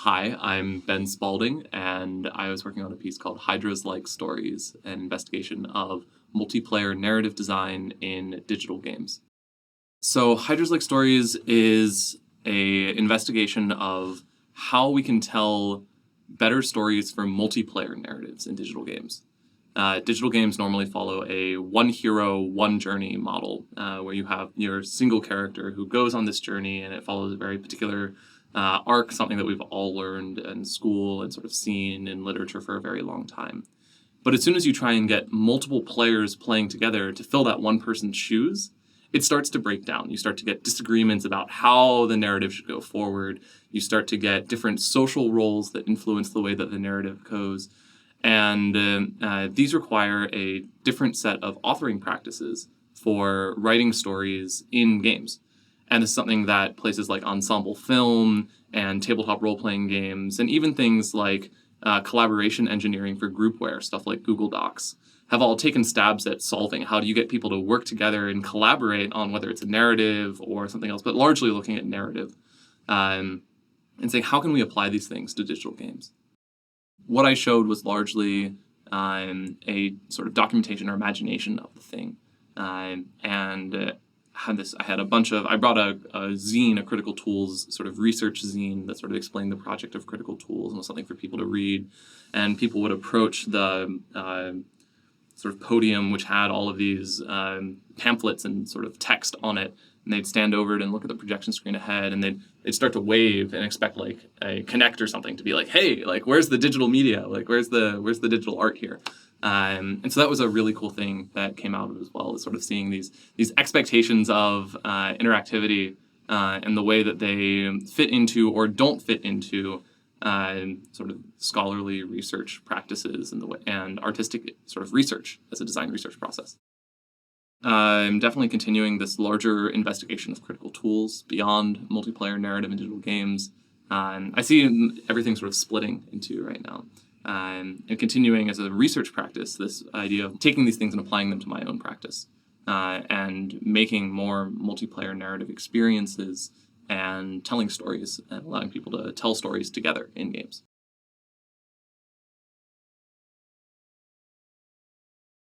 Hi, I'm Ben Spalding, and I was working on a piece called Hydras Like Stories, an investigation of multiplayer narrative design in digital games. So, Hydras Like Stories is a investigation of how we can tell better stories for multiplayer narratives in digital games. Digital games normally follow a one hero, one journey model, where you have your single character who goes on this journey and it follows a very particular arc, something that we've all learned in school and sort of seen in literature for a very long time. But as soon as you try and get multiple players playing together to fill that one person's shoes, it starts to break down. You start to get disagreements about how the narrative should go forward. You start to get different social roles that influence the way that the narrative goes. And these require a different set of authoring practices for writing stories in games. And this is something that places like ensemble film and tabletop role-playing games, and even things like collaboration engineering for groupware, stuff like Google Docs, have all taken stabs at solving. How do you get people to work together and collaborate on whether it's a narrative or something else, but largely looking at narrative, and saying, how can we apply these things to digital games? What I showed was largely a sort of documentation or imagination of the thing. I brought a zine, a critical tools sort of research zine that sort of explained the project of critical tools and was something for people to read. And people would approach the sort of podium, which had all of these pamphlets and sort of text on it. And they'd stand over it and look at the projection screen ahead, and they'd start to wave and expect like a Connect or something to be like, hey, like where's the digital media? Like where's the digital art here? And so that was a really cool thing that came out of it as well, is sort of seeing these expectations of interactivity and the way that they fit into or don't fit into sort of scholarly research practices and artistic sort of research as a design research process. I'm definitely continuing this larger investigation of critical tools beyond multiplayer narrative in digital games. I see everything sort of splitting into right now. And continuing as a research practice, this idea of taking these things and applying them to my own practice, and making more multiplayer narrative experiences and telling stories and allowing people to tell stories together in games.